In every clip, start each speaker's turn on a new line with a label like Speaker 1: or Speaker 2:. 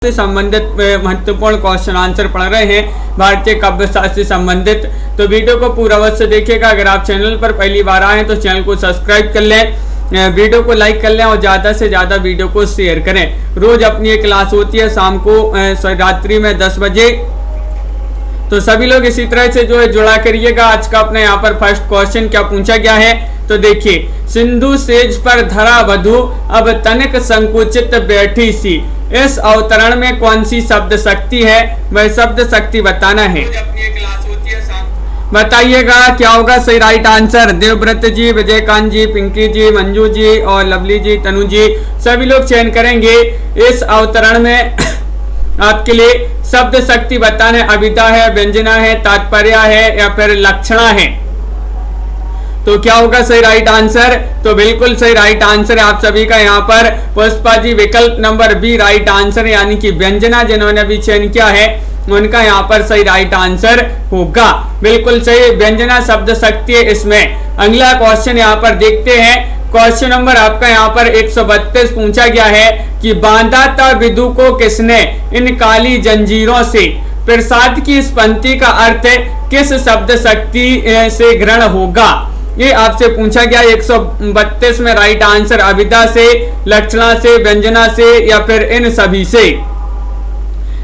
Speaker 1: से संबंधित महत्वपूर्ण क्वेश्चन आंसर पढ़ रहे हैं भारतीय काव्य शास्त्र से संबंधित। तो वीडियो को पूरा अवश्य देखिएगा। अगर आप चैनल पर पहली बार आए तो चैनल को सब्सक्राइब कर लें, वीडियो को लाइक कर लें और ज़्यादा से ज़्यादा वीडियो को शेयर करें। रोज अपनी एक क्लास होती है शाम को रात्रि में 10 बजे, तो सभी लोग इसी तरह से जो है जुड़ा करिएगा। आज का अपने यहाँ पर फर्स्ट क्वेश्चन क्या पूछा गया है तो देखिए, सिंधु सेज पर धरा वधु अब तनिक संकुचित बैठी सी, इस अवतरण में कौन सी शब्द शक्ति है, वह शब्द शक्ति बताना है। बताइएगा क्या होगा सही राइट आंसर। देवव्रत जी, विजयकांत जी, पिंकी जी, मंजू जी और लवली जी, तनु जी, सभी लोग चयन करेंगे। इस अवतरण में आपके लिए शब्द शक्ति बताने अभिधा है, व्यंजना है, तात्पर्य है या फिर लक्षणा है। तो क्या होगा सही राइट आंसर। तो बिल्कुल सही राइट आंसर है आप सभी का यहाँ पर पुष्पा जी, विकल्प नंबर बी राइट आंसर, यानी कि व्यंजना जिन्होंने भी चयन किया है उनका यहाँ पर सही राइट आंसर होगा। बिल्कुल सही, व्यंजना शब्द शक्ति है इसमें। अगला क्वेश्चन यहाँ पर देखते हैं। क्वेश्चन नंबर आपका यहाँ पर 132 पूछा गया है कि बांधा था विदु को किसने इन काली जंजीरों से। प्रसाद की इस पंक्ति का अर्थ किस शब्द शक्ति से ग्रहण होगा, ये आपसे पूछा गया। 132 में राइट आंसर अभिधा से, लक्षणा से, व्यंजना से या फिर इन सभी से।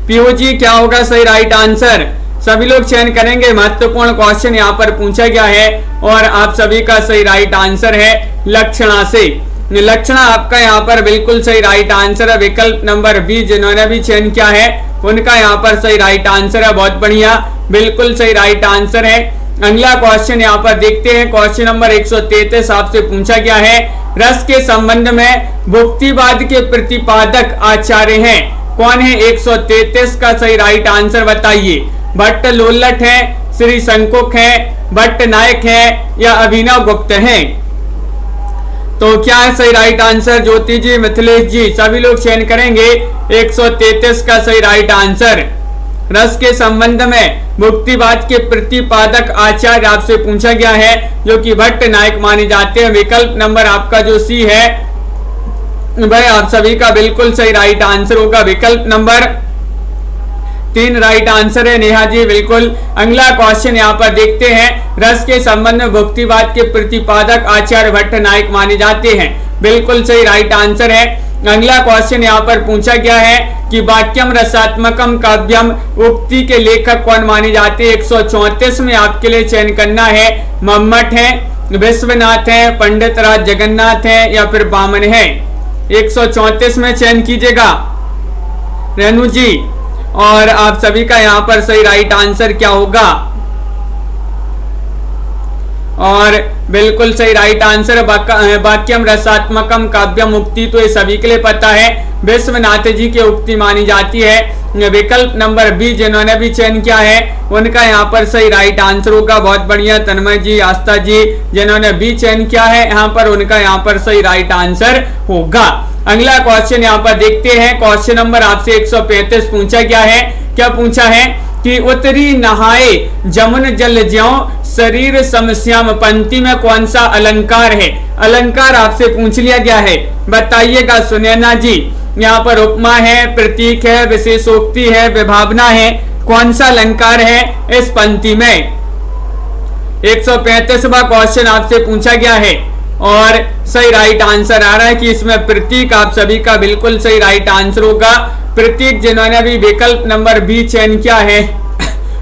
Speaker 1: पीओ जी क्या होगा सही राइट आंसर, सभी लोग चयन करेंगे। महत्वपूर्ण क्वेश्चन यहाँ पर पूछा गया है और आप सभी का सही राइट आंसर है लक्षणा से। लक्षणा आपका यहाँ पर बिल्कुल सही राइट आंसर है। विकल्प नंबर बी जिन्होंने भी चयन किया है उनका यहाँ पर सही राइट आंसर है। बहुत बढ़िया, बिल्कुल सही राइट आंसर है। अगला क्वेश्चन यहाँ पर देखते हैं। क्वेश्चन नंबर 133 आपसे पूछा गया है, रस के संबंध में भुक्तिवाद के प्रतिपादक आचार्य हैं, कौन है। 133 का सही राइट आंसर बताइए। भट्ट लोल्लट है, श्री शंकुक है, भट्ट नायक है या अभिनव गुप्त है। तो क्या है सही राइट आंसर। ज्योति जी, मिथिलेश जी, सभी लोग चयन करेंगे। 133 का सही राइट आंसर। रस के संबंध में भुक्तिवाद के प्रतिपादक आचार्य आपसे पूछा गया है जो कि भट्ट नायक माने जाते हैं। विकल्प नंबर आपका जो सी है भाई आप सभी का बिल्कुल सही राइट आंसर होगा। विकल्प नंबर 3 राइट आंसर है। नेहा जी बिल्कुल। अगला क्वेश्चन यहाँ पर देखते हैं। रस के संबंध में भुक्तिवाद के प्रतिपादक आचार्य भट्ट नायक माने जाते हैं, बिल्कुल सही राइट आंसर है। अगला क्वेश्चन यहाँ पर पूछा गया है कि वाक्यम रसात्मकम काव्यम उक्ति के लेखक कौन माने जाते हैं। 134 में आपके लिए चयन करना है। मम्मट है, विश्वनाथ है, पंडित राज जगन्नाथ है या फिर बामन है। 134 में चयन कीजिएगा रेणु जी। और आप सभी का यहाँ पर सही राइट आंसर क्या होगा, और बिल्कुल सही राइट आंसर वाक्यम रसात्मकम काव्यम उक्ति, तो ये सभी के लिए पता है विश्वनाथ जी की उक्ति मानी जाती है। विकल्प नंबर बी जिन्होंने भी चयन किया है उनका यहाँ पर सही राइट आंसर होगा। बहुत बढ़िया, तन्मय जी, आस्था जी जिन्होंने भी चयन किया है यहाँ पर उनका यहाँ पर सही राइट आंसर होगा। अगला क्वेश्चन यहाँ पर देखते हैं। क्वेश्चन नंबर आपसे 135 पूछा गया है। क्या पूछा है कि उतरी नहाए जमुन जल ज्यों शरीर समश्याम पंक्ति में कौन सा अलंकार है। अलंकार आपसे पूछ लिया गया है, बताइएगा सुनैना जी। यहाँ पर उपमा है, प्रतीक है, विशेषोक्ति है, विभावना है, कौन सा अलंकार है इस पंक्ति में। 135वां क्वेश्चन आपसे पूछा गया है और सही राइट आंसर आ रहा है कि इसमें प्रतीक आप सभी का बिल्कुल सही राइट आंसर होगा। प्रतीक जिन्होंने भी विकल्प नंबर बी चयन किया है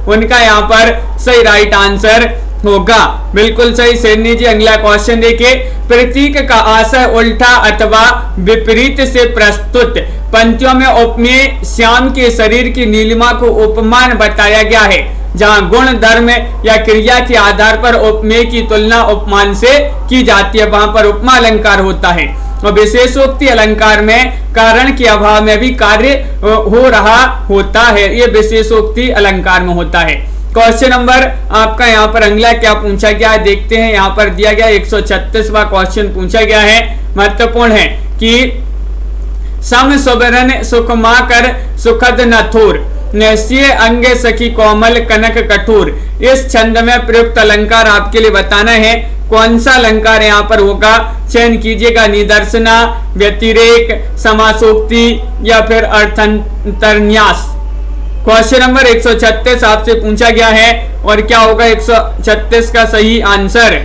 Speaker 1: उनका यहाँ पर सही राइट आंसर होगा। बिल्कुल सही सैनी जी। अगला क्वेश्चन देखिए। प्रतीक का आशय उल्टा अथवा विपरीत से प्रस्तुत पंक्तियों में उपमेय श्याम के शरीर की नीलिमा को उपमान बताया गया है, जहां गुण धर्म या क्रिया के आधार पर उपमेय की तुलना उपमान से की जाती है, वहां पर उपमा अलंकार होता है। और विशेषोक्ति अलंकार में कारण के अभाव में भी कार्य हो रहा होता है, ये विशेषोक्ति अलंकार में होता है। क्वेश्चन नंबर आपका यहाँ पर अगला क्या पूछा गया है देखते हैं। यहाँ पर दिया गया 136वां क्वेश्चन पूछा गया है, महत्वपूर्ण है कि सम सुबरन सुखमा कर सुखद नथुर नैसीय अंगे सखी कोमल कनक कठोर। इस छंद में प्रयुक्त अलंकार आपके लिए बताना है कौन सा अलंकार यहाँ पर होगा, चयन कीजिएगा। निदर्शना, व्यतिरेक, समासोक्ति या फिर अर्थांतरन्यास। क्वेश्चन नंबर 136 आपसे पूछा गया है और क्या होगा 136 का सही आंसर।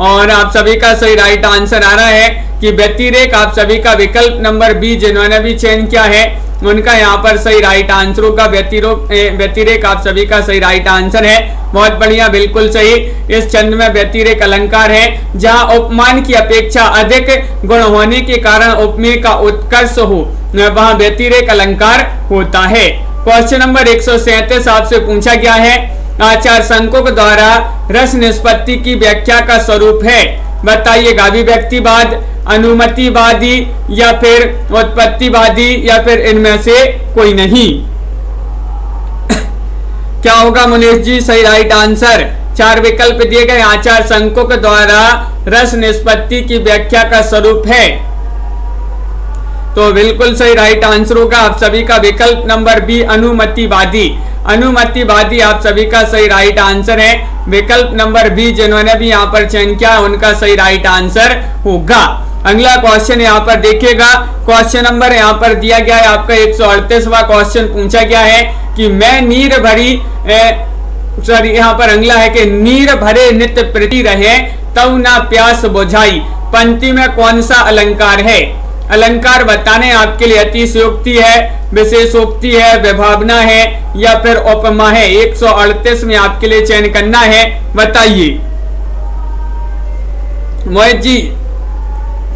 Speaker 1: और आप सभी का सही राइट आंसर आ रहा है कि व्यतिरेक। आप सभी का विकल्प नंबर बी जिन्होंने भी चयन किया है उनका यहाँ पर सही राइट आंसर होगा व्यतिरेक। आप सभी का सही राइट आंसर है, बहुत बढ़िया, बिल्कुल सही। इस छंद में व्यतिरेक अलंकार है जहाँ उपमान की अपेक्षा अधिक गुण होने के कारण उपमेय का उत्कर्ष हो, वहाँ व्यतिरेक अलंकार होता है। क्वेश्चन नंबर 137 आपसे पूछा गया है, आचार संकों के द्वारा रस निष्पत्ति की व्याख्या का स्वरूप है, बताइएगा। अभिव्यक्तिवाद, अनुमतिवादी या फिर उत्पत्तिवादी या फिर इनमें से कोई नहीं। क्या होगा मुनीष जी सही राइट आंसर। 4 विकल्प दिए गए। आचार संकों के द्वारा रस निष्पत्ति की व्याख्या का स्वरूप है, तो बिल्कुल सही राइट आंसर होगा आप सभी का विकल्प नंबर बी अनुमतिवादी। अनुमतिवादी आप सभी का सही राइट आंसर है। विकल्प नंबर बी जिन्होंने भी यहाँ पर चयन किया उनका सही राइट आंसर होगा। अगला क्वेश्चन यहाँ पर देखिएगा। क्वेश्चन नंबर यहाँ पर दिया गया है आपका 138वां क्वेश्चन पूछा गया है कि मैं नीर भरी यहाँ पर अगला है कि नीर भरे नित्य प्रीति रहे तब ना प्यास बुझाई। पंक्ति में कौन सा अलंकार है। अलंकार बताने आपके लिए अतिशयोक्ति है, विशेषोक्ति है, विभावना है या फिर उपमा है। 138 में आपके लिए चयन करना है, बताइए मोहित जी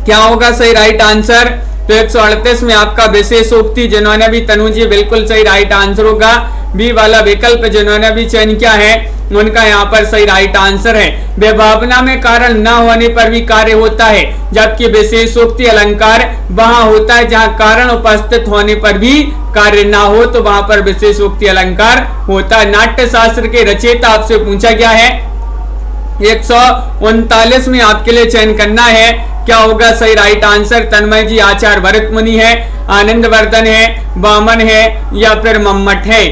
Speaker 1: क्या होगा सही राइट आंसर। तो 138 में आपका विशेषोक्ति जिन्होंने भी, तनु जी बिल्कुल सही राइट आंसर होगा। बी वाला विकल्प जिन्होंने भी चयन किया है उनका यहाँ पर सही राइट आंसर है। विभावना में कारण न होने पर भी कार्य होता है, जबकि विशेषोक्ति अलंकार वहां होता है जहां कारण उपस्थित होने पर भी कार्य ना हो, तो वहां पर विशेषोक्ति अलंकार होता है। नाट्य शास्त्र के रचयिता आपसे पूछा गया है 139 में आपके लिए चयन करना है, क्या होगा सही राइट आंसर। तन्मय जी आचार्य भरत मुनि है, आनंद वर्धन है, वामन है या फिर मम्मट है।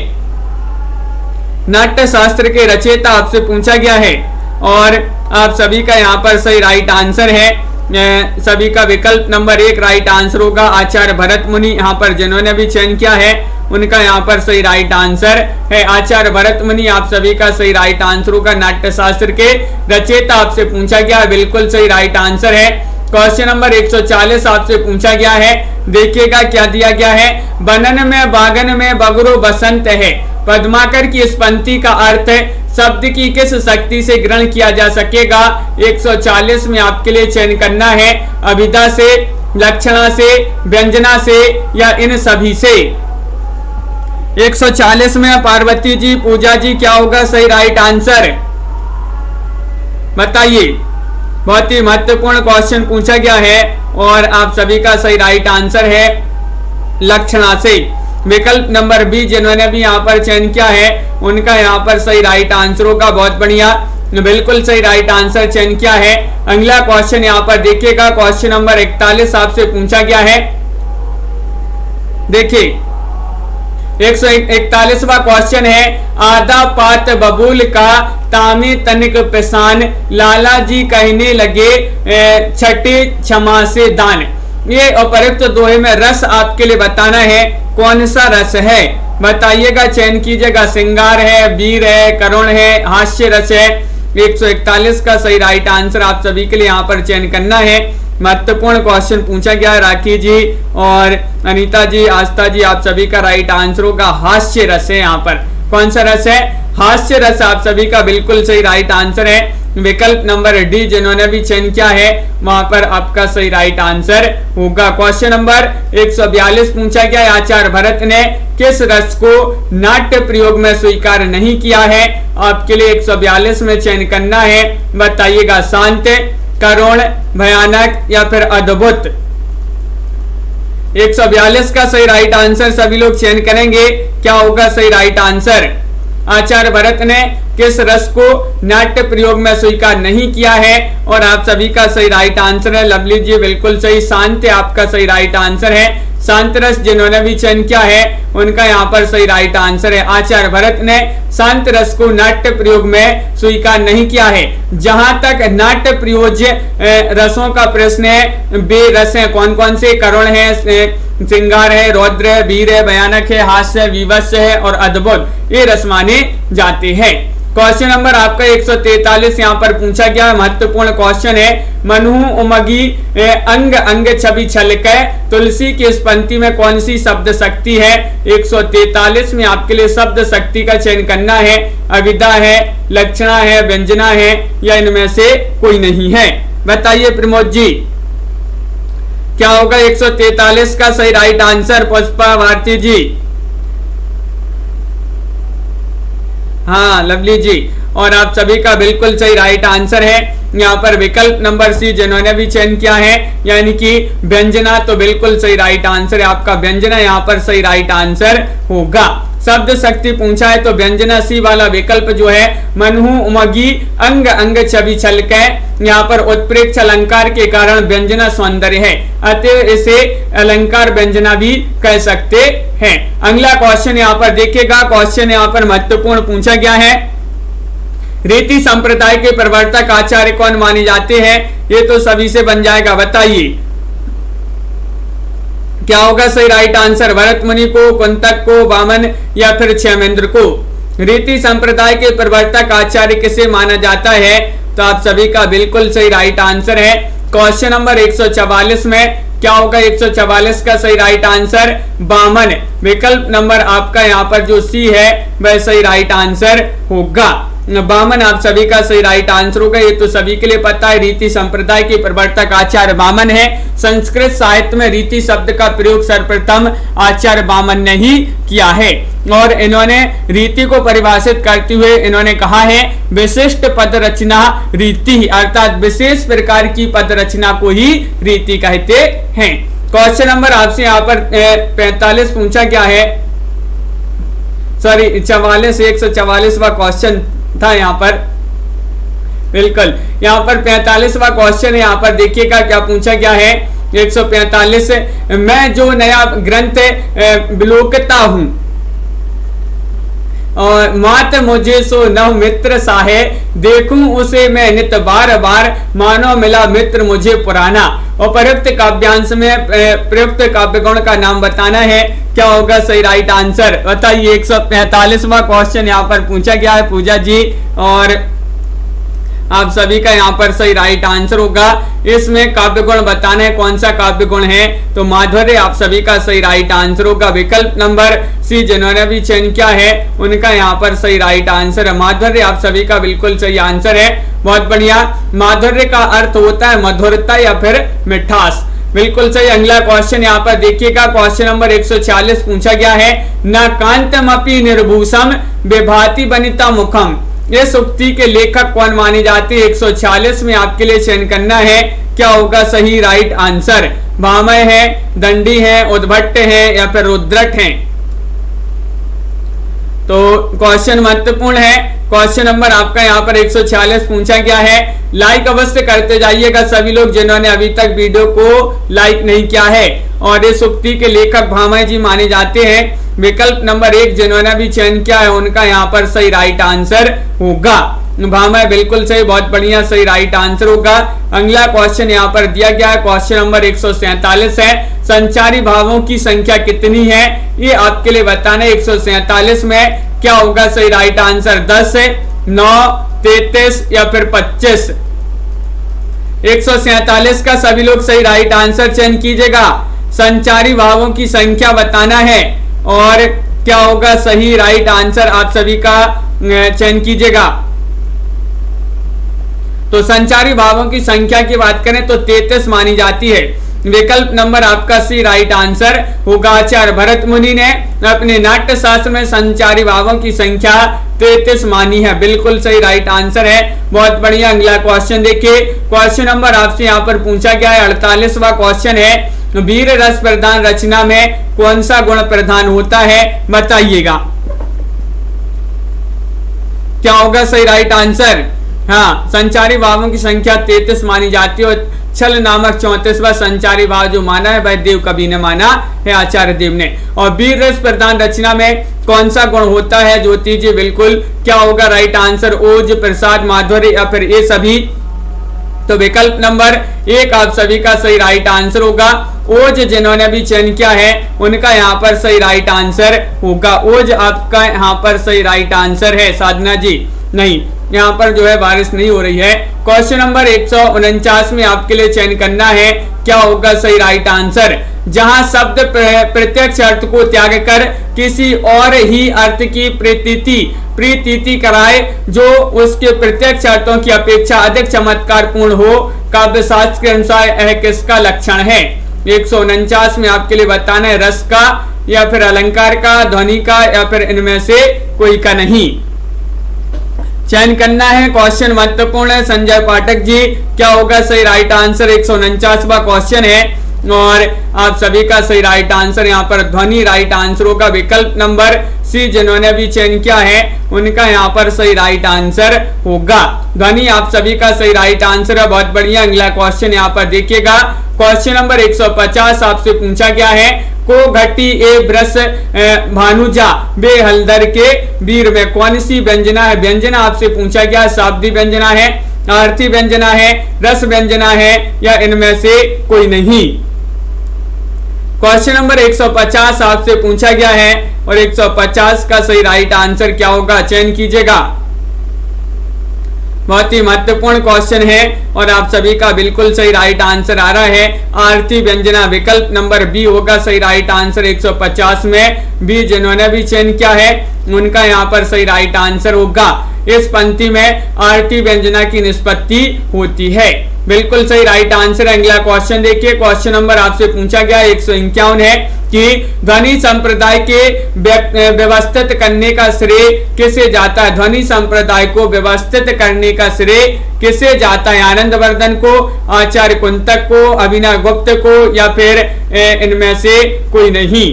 Speaker 1: नाट्य शास्त्र के रचयिता आपसे पूछा गया है और आप सभी का यहाँ पर सही राइट आंसर है। सभी का विकल्प नंबर 1 राइट आंसर होगा। आचार्य भरत मुनि यहाँ पर जिन्होंने भी चयन किया है उनका यहाँ पर सही राइट आंसर है आचार्य भरत मुनि। आप सभी का सही राइट आंसर होगा। नाट्य शास्त्र के रचयिता आपसे पूछा गया है, बिल्कुल सही राइट आंसर है। क्वेश्चन नंबर 140 आपसे पूछा गया है, देखिएगा क्या दिया गया है। बनन में बागन में बगरो बसंत है। पद्माकर की इस पंक्ति का अर्थ शब्द की किस शक्ति से ग्रहण किया जा सकेगा। 140 में आपके लिए चयन करना है, अभिधा से, लक्षणा से, व्यंजना से या इन सभी से। 140 में पार्वती जी, पूजा जी क्या होगा सही राइट आंसर, बताइए। बहुत ही महत्वपूर्ण क्वेश्चन पूछा गया है और आप सभी का सही राइट आंसर है लक्षणा से। विकल्प नंबर बी जिन्होंने भी यहाँ पर चयन किया है उनका यहाँ पर सही राइट आंसर होगा। बहुत बढ़िया, बिल्कुल सही राइट आंसर चयन किया है। अगला क्वेश्चन यहाँ पर देखिएगा। क्वेश्चन नंबर 41 आपसे पूछा गया है, देखिए 141वां क्वेश्चन है। आधा पात बबूल का तामे तनिक पिसान, लाला जी कहने लगे छठे क्षमा से दान। ये उपयुक्त दोहे में रस आपके लिए बताना है, कौन सा रस है बताइएगा, चयन कीजिएगा। श्रृंगार है, वीर है, करुण है, हास्य रस है। 141 का सही राइट आंसर आप सभी के लिए यहाँ पर चयन करना है। महत्वपूर्ण क्वेश्चन पूछा गया है। राखी जी और अनीता जी, आस्था जी, आप सभी का राइट आंसर होगा हास्य रस है। यहाँ पर कौन सा रस है, हास्य रस। आप सभी का बिल्कुल सही राइट आंसर है। विकल्प नंबर डी जिन्होंने भी चयन किया है वहां पर आपका सही राइट आंसर होगा। क्वेश्चन नंबर 142 पूछा गया है, आचार्य भरत ने किस रस को नाट्य प्रयोग में स्वीकार नहीं किया है। आपके लिए 142 में चयन करना है, बताइएगा। शांत, करुण, भयानक या फिर अद्भुत। 142 का सही राइट आंसर सभी लोग चयन करेंगे, क्या होगा सही राइट आंसर। आचार्य भरत ने किस रस को नाट्य प्रयोग में स्वीकार नहीं किया है और आप सभी का सही राइट आंसर है। लवली जी बिल्कुल सही, शांत आपका सही राइट आंसर है। शांत रस जिन्होंने भी चयन किया है उनका यहाँ पर सही राइट आंसर है। आचार्य भरत ने शांत रस को नाट्य प्रयोग में स्वीकार नहीं किया है। जहां तक नाट्य प्रयोज्य रसों का प्रश्न है, वे रस है कौन कौन से? करुण है, श्रृंगार है, रौद्र है, वीर है, भयानक है, हास्य है, विवश है और अद्भुत, ये रस माने जाते हैं। क्वेश्चन नंबर आपका 143 यहाँ पर पूछा गया, महत्वपूर्ण क्वेश्चन है। मनु उमगी अंग अंग छवि छलकै, तुलसी की इस पंक्ति में कौन सी शब्द शक्ति है? 143 में आपके लिए शब्द शक्ति का चयन करना है। अविदा है, लक्षणा है, व्यंजना है या इनमें से कोई नहीं है? बताइए प्रमोद जी क्या होगा 143 का सही राइट आंसर? पुष्पा भारती जी, हाँ लवली जी, और आप सभी का बिल्कुल सही राइट आंसर है यहाँ पर विकल्प नंबर सी जिन्होंने भी चयन किया है, यानी कि व्यंजना, तो बिल्कुल सही राइट आंसर है आपका व्यंजना यहाँ पर सही राइट आंसर होगा। शब्द शक्ति पूछा है तो व्यंजना सी वाला विकल्प जो है, मनु उमगी अंग अंग छवि छलकै, यहाँ पर उत्प्रेक्ष अलंकार के कारण व्यंजना सौंदर्य है, अतः इसे अलंकार व्यंजना भी कह सकते हैं। अगला क्वेश्चन यहाँ पर देखिएगा, क्वेश्चन यहाँ पर महत्वपूर्ण पूछा गया है। रीति संप्रदाय के प्रवर्तक आचार्य कौन माने जाते हैं? ये तो सभी से बन जाएगा, बताइए क्या होगा सही राइट आंसर? भरत मुनि को, कुंतक को, वामन या फिर क्षेमेंद्र को? रीति संप्रदाय के प्रवर्तक आचार्य किसे माना जाता है? तो आप सभी का बिल्कुल सही राइट आंसर है। क्वेश्चन नंबर 144 में क्या होगा 144 का सही राइट आंसर? वामन। विकल्प नंबर आपका यहाँ पर जो सी है वह सही राइट आंसर होगा। वामन आप सभी का सही राइट आंसर होगा, ये तो सभी के लिए पता है। रीति संप्रदाय के प्रवर्तक आचार्य वामन है। संस्कृत साहित्य में रीति शब्द का प्रयोग सर्वप्रथम आचार्य वामन ने ही किया है, और इन्होंने रीति को परिभाषित करते हुए इन्होंने कहा है विशिष्ट पद रचना रीति, अर्थात विशेष प्रकार की पद रचना को ही रीति कहते हैं। क्वेश्चन नंबर आपसे यहाँ पर 45 पूछा गया है, सॉरी 44, 144वां क्वेश्चन था यहाँ पर, बिल्कुल यहाँ पर 45वां क्वेश्चन है। यहाँ पर देखिएगा क्या पूछा गया है 145, मैं जो नया ग्रंथ विलोकता हूं और मात मुझे सो नव मित्र साहे, देखूं उसे मैं नित बार बार, मानो मिला मित्र मुझे पुराना। और प्रयुक्त काव्यांश में प्रयुक्त काव्य गुण का नाम बताना है। क्या होगा सही राइट आंसर? बताइए 145वां क्वेश्चन यहाँ पर पूछा गया है पूजा जी, और आप सभी का यहाँ पर सही राइट आंसर होगा। इसमें काव्य गुण बताना है, कौन सा काव्य गुण है? तो माधुर्य आप सभी का सही राइट आंसर होगा। विकल्प नंबर सी जिन्होंने भी चयन किया है उनका यहाँ पर सही राइट आंसर है। माधुर्य आप सभी का बिल्कुल सही आंसर है, बहुत बढ़िया। माधुर्य का अर्थ होता है मधुरता या फिर मिठास, बिल्कुल सही। अगला क्वेश्चन यहाँ पर देखिएगा, क्वेश्चन नंबर 146 पूछा गया है, न कांतमपि निर्भूषम विभाति बनिता मुखम, इस उक्ति के लेखक कौन माने जाते हैं? 146 में आपके लिए चयन करना है। क्या होगा सही राइट आंसर? भामय है, दंडी है, उद्भट्ट है या फिर रुद्रट है? तो क्वेश्चन महत्वपूर्ण है। क्वेश्चन नंबर आपका यहाँ पर 146 पूछा गया है। लाइक अवश्य करते जाइएगा सभी लोग जिन्होंने अभी तक वीडियो को लाइक नहीं किया है। और इस उक्ति के लेखक भामय जी माने जाते हैं। विकल्प नंबर 1 जिन्होंने भी चयन किया है उनका यहाँ पर सही राइट आंसर होगा। भामय बिल्कुल सही, बहुत बढ़िया, सही राइट आंसर होगा। अगला क्वेश्चन यहाँ पर दिया गया है, क्वेश्चन नंबर 147 है, संचारी भावों की संख्या कितनी है? ये आपके लिए बताना है। 147 में क्या होगा सही राइट आंसर? 10, 9, 33 या फिर 25? 147 का सभी लोग सही राइट आंसर चयन कीजिएगा। संचारी भावों की संख्या बताना है और क्या होगा सही राइट आंसर आप सभी का चयन कीजिएगा। तो संचारी भावों की संख्या की बात करें तो 33 मानी जाती है। विकल्प नंबर आपका सी राइट आंसर होगा। आचार्य भरत मुनि ने अपने नाट्य शास्त्र में संचारी भावों की संख्या 33 मानी है, बिल्कुल सही राइट आंसर है, बहुत बढ़िया। अगला क्वेश्चन देखिए, क्वेश्चन नंबर आपसे यहाँ पर पूछा गया है 48वां क्वेश्चन है, वीर रस प्रधान रचना में कौन सा गुण प्रधान होता है? बताइएगा क्या होगा सही राइट आंसर? हाँ, संचारी भावों की संख्या 33 मानी जाती है और छल नामक 34वां संचारी भाव जो माना है वह देव कवि ने माना है, आचार्य देव ने। और वीर रस प्रधान रचना में कौन सा गुण होता है ज्योति जी? बिल्कुल क्या होगा राइट आंसर? ओज, प्रसाद, माधुर्य या फिर ये सभी। तो विकल्प नंबर 1 आप सभी का सही राइट आंसर होगा। ओज जिन्होंने भी चयन किया है उनका यहाँ पर सही राइट आंसर होगा। ओज आपका यहाँ पर सही राइट आंसर है। साधना जी नहीं, यहाँ पर जो है बारिश नहीं हो रही है। क्वेश्चन नंबर 149 में आपके लिए चयन करना है, क्या होगा सही राइट आंसर? जहां शब्द प्रत्यक्ष अर्थ को त्याग कर किसी और ही अर्थ की प्रतीति कराए जो उसके प्रत्यक्ष अर्थों की अपेक्षा अधिक चमत्कार पूर्ण हो, काव्य शास्त्र के अनुसार यह किसका लक्षण है? 149 में आपके लिए बताना है रस का या फिर अलंकार का, ध्वनि का या फिर इनमें से कोई का नहीं। चयन करना है, क्वेश्चन महत्वपूर्ण है। संजय पाठक जी क्या होगा सही राइट आंसर? 149वां क्वेश्चन है और आप सभी का सही राइट आंसर यहाँ पर ध्वनि राइट आंसर होगा। विकल्प नंबर सी जिन्होंने भी चयन किया है उनका यहाँ पर सही राइट आंसर होगा। ध्वनि आप सभी का सही राइट आंसर है, बहुत बढ़िया। अगला क्वेश्चन यहाँ पर देखिएगा, क्वेश्चन नंबर 150 आपसे पूछा गया है, को घटी ए ब्रस भानुजा बे हलदर के वीर में कौन सी व्यंजना है? व्यंजना आपसे पूछा गया, शाब्दी व्यंजना है, आरती व्यंजना है, रस व्यंजना है या इनमें से कोई नहीं। क्वेश्चन नंबर 150 आपसे पूछा गया है और 150 का सही राइट आंसर क्या होगा? चयन कीजिएगा, बहुत ही महत्वपूर्ण क्वेश्चन है और आप सभी का बिल्कुल सही राइट आंसर आ रहा है, आरती व्यंजना। विकल्प नंबर बी होगा सही राइट आंसर 150 में। बी जिन्होंने भी चयन किया है उनका यहाँ पर सही राइट आंसर होगा। इस पंक्ति में आरती व्यंजना की निष्पत्ति होती है, बिल्कुल सही राइट आंसर। अगला क्वेश्चन देखिए, क्वेश्चन नंबर आपसे पूछा गया 151 है कि ध्वनि संप्रदाय के व्यवस्थित करने का श्रेय किसे जाता है? ध्वनि संप्रदाय को व्यवस्थित करने का श्रेय किसे जाता है? आनंदवर्धन को, आचार्य कुंतक को, अभिनव गुप्त को या फिर इनमें से कोई नहीं।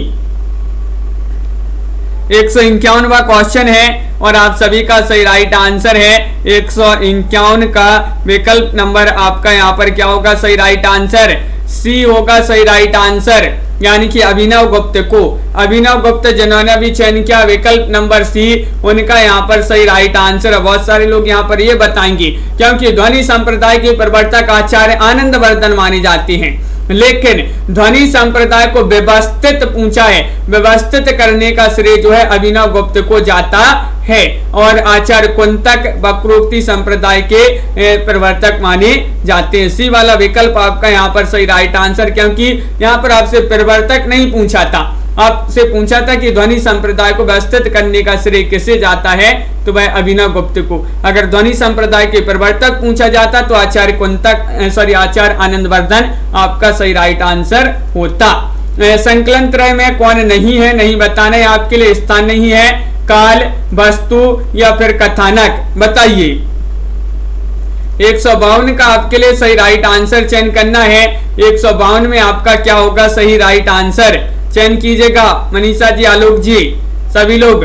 Speaker 1: 151वां क्वेश्चन है और आप सभी का सही राइट आंसर है 151 का विकल्प नंबर आपका यहाँ पर क्या होगा सही राइट आंसर? सी होगा सही राइट आंसर, यानी कि अभिनव गुप्त को। अभिनव गुप्त जिन्होंने भी चयन किया विकल्प नंबर सी उनका यहाँ पर सही राइट आंसर है। बहुत सारे लोग यहाँ पर ये बताएंगे क्योंकि ध्वनि संप्रदाय के प्रवर्तक आचार्य आनंदवर्धन माने जाते हैं, लेकिन ध्वनि संप्रदाय को व्यवस्थित पूछा है, व्यवस्थित करने का श्रेय जो है अभिनव गुप्त को जाता है और आचार्य कुंतक वक्रोक्ति संप्रदाय के प्रवर्तक माने जाते हैं। सी वाला विकल्प आपका यहाँ पर सही राइट आंसर, क्योंकि यहाँ पर आपसे प्रवर्तक नहीं पूछा था, आपसे पूछा था कि ध्वनि संप्रदाय को व्यवस्थित करने का श्रेय किसे जाता है, तो वह अभिनव गुप्त को। अगर ध्वनि संप्रदाय के प्रवर्तक पूछा जाता तो आचार्य कुंतक आचार्य आनंदवर्धन आपका सही राइट आंसर होता। संकलन त्रय में कौन नहीं है? नहीं बताना है आपके लिए, स्थान नहीं है, काल, वस्तु या फिर कथानक, बताइए। 152 का आपके लिए सही राइट आंसर चयन करना है। 152 में आपका क्या होगा सही राइट आंसर? चयन कीजिएगा मनीषा जी, आलोक जी, सभी लोग।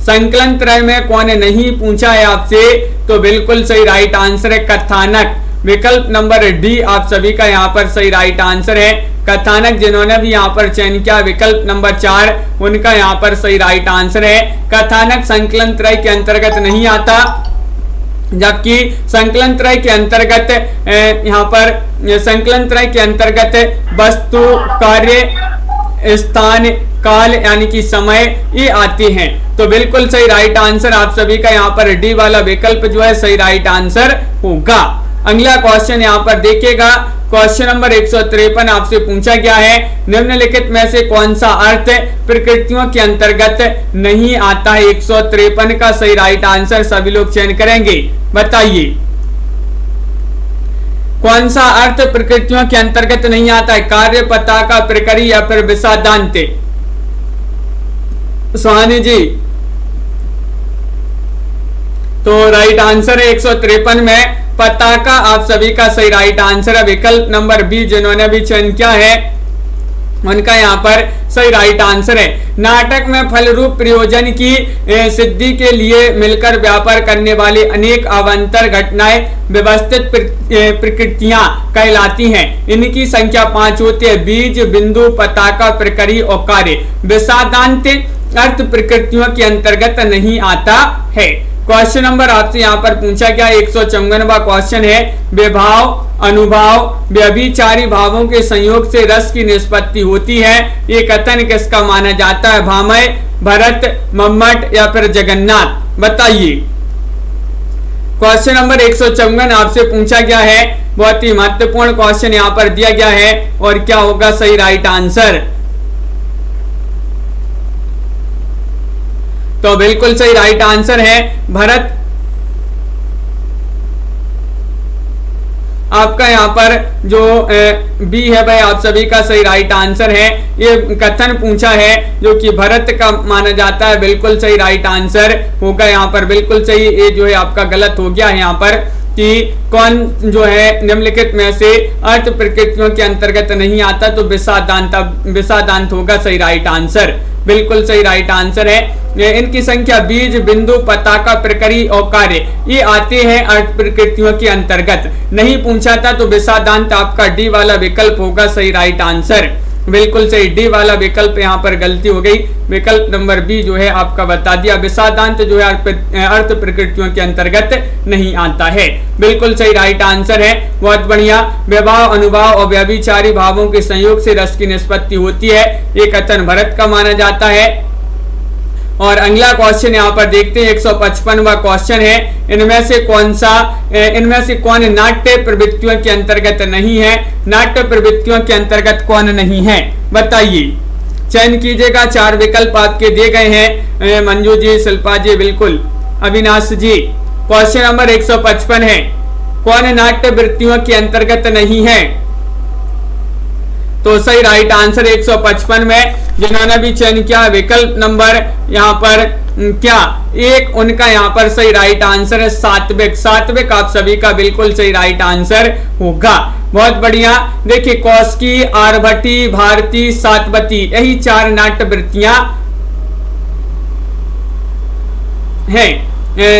Speaker 1: संकलन त्रय में कौन नहीं पूछा है आपसे, तो बिल्कुल सही राइट आंसर है कथानक। विकल्प नंबर डी आप सभी का यहाँ पर सही राइट आंसर है कथानक। जिन्होंने भी यहाँ पर चयन किया विकल्प नंबर 4 उनका यहाँ पर सही राइट आंसर है कथानक। संकलन त्रय के अंतर्गत नहीं आता, जबकि संकलन त्रय के अंतर्गत यहाँ पर संकलन त्रय के अंतर्गत वस्तु, कार्य, स्थान, काल यानी कि समय ये आते हैं। तो बिल्कुल सही राइट आंसर आप सभी का यहाँ पर डी वाला विकल्प जो है सही राइट आंसर होगा। अगला क्वेश्चन यहाँ पर देखिएगा, क्वेश्चन नंबर 153 आपसे पूछा गया है, निम्नलिखित में से कौन सा अर्थ प्रकृतियों के अंतर्गत नहीं आता है? 153 का सही राइट आंसर सभी लोग चयन करेंगे, बताइए कौन सा अर्थ प्रकृतियों के अंतर्गत नहीं आता है? कार्य, पताका, प्रकरी या फिर विषादांत? सुहानी जी, तो राइट आंसर है 153 में पताका आप सभी का सही राइट आंसर है। विकल्प नंबर बी जिन्होंने भी चयन किया है उनका यहाँ पर सही राइट आंसर है। नाटक में फल रूप प्रयोजन की सिद्धि के लिए मिलकर व्यापार करने वाली अनेक अवान्तर घटनाएं व्यवस्थित प्रकृतियां कहलाती हैं। इनकी संख्या 5 होती है। बीज, बिंदु, पताका, प्रकरी और कार्य। विषादांत अर्थ प्रकृतियों के अंतर्गत नहीं आता है। क्वेश्चन नंबर आपसे यहाँ पर पूछा गया 154वां क्वेश्चन है, विभाव अनुभाव व्यभिचारी भावों के संयोग से रस की निष्पत्ति होती है। ये कथन किसका माना जाता है? भामह, भरत, मम्मट या फिर जगन्नाथ? बताइए। क्वेश्चन नंबर 154 आपसे पूछा गया है, बहुत ही महत्वपूर्ण क्वेश्चन यहाँ पर दिया गया है। और क्या होगा सही राइट आंसर? तो बिल्कुल सही राइट आंसर है भरत। आपका यहाँ पर जो बी है भाई आप सभी का सही राइट आंसर है। ये कथन पूछा है जो कि भरत का माना जाता है, बिल्कुल सही राइट आंसर होगा यहाँ पर। बिल्कुल सही, ये जो है आपका गलत हो गया है यहाँ पर कि कौन जो है निम्नलिखित में से अर्थ प्रकृतियों के अंतर्गत नहीं आता, तो विषादांत होगा सही राइट आंसर। बिल्कुल सही राइट आंसर है। इनकी संख्या बीज, बिंदु, पताका, प्रकरी और कार्य ये आते हैं अर्थ प्रकृतियों के अंतर्गत। नहीं पूछा था तो विषादांत आपका डी वाला विकल्प होगा सही राइट आंसर। बिल्कुल सही, डी वाला विकल्प यहाँ पर गलती हो गई। विकल्प नंबर बी जो है आपका बता दिया, विषादांत जो है अर्थ प्रकृतियों के अंतर्गत नहीं आता है। बिल्कुल सही राइट आंसर है, बहुत बढ़िया। विभाव अनुभाव और व्यभिचारी भावों के संयोग से रस की निष्पत्ति होती है, ये कथन भरत का माना जाता है। और अगला क्वेश्चन यहाँ पर देखते हैं 155वां क्वेश्चन है, इनमें से कौन नाट्य प्रवृत्तियों के अंतर्गत नहीं है? नाट्य प्रवृत्तियों के अंतर्गत कौन नहीं है? बताइए, चयन कीजिएगा। 4 विकल्प आपके दिए गए हैं। मंजू जी, शिल्पा जी, बिल्कुल, अविनाश जी। क्वेश्चन नंबर 155 है, कौन नाट्य वृत्तियों के अंतर्गत नहीं है? तो सही राइट आंसर 155 में जिन्होंने भी चयन किया विकल्प नंबर यहाँ पर क्या एक, उनका यहाँ पर सही राइट आंसर है सात्विक। सात्विक आप सभी का बिल्कुल सही राइट आंसर होगा। बहुत बढ़िया। देखिए, कौशिकी, आर्भटी, भारती, सातवती, यही 4 नाट्य वृत्तियां हैं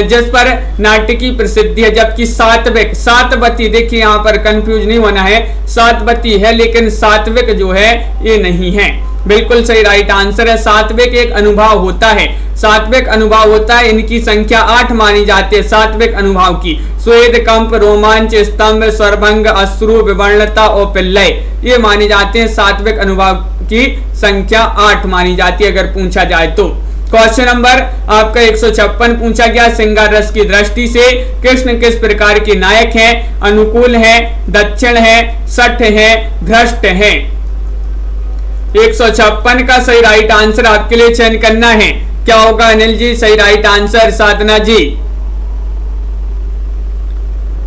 Speaker 1: जिस पर नाट्य की प्रसिद्धि है। जबकि सातवती, देखिए यहाँ पर कंफ्यूज नहीं होना है, सातवती है लेकिन सात्विक जो है ये नहीं है। बिल्कुल सही राइट आंसर है। सात्विक एक अनुभाव होता है, सात्विक अनुभाव होता है। इनकी संख्या 8 मानी जाती है सात्विक अनुभाव की। स्वेद, कंप, रोमांच, स्तंभ, स्वरभंग, अश्रु, विवर्णता और पिल्लय ये माने जाते हैं। सात्विक अनुभाव की संख्या 8 मानी जाती है अगर पूछा जाए तो। क्वेश्चन नंबर आपका 156 पूछा गया, श्रृंगार रस की दृष्टि से कृष्ण किस प्रकार के नायक हैं? अनुकूल है, दक्षिण है, सठ है, भ्रष्ट है? 156 का सही राइट आंसर आपके लिए चयन करना है। क्या होगा अनिल जी? सही राइट आंसर। साधना जी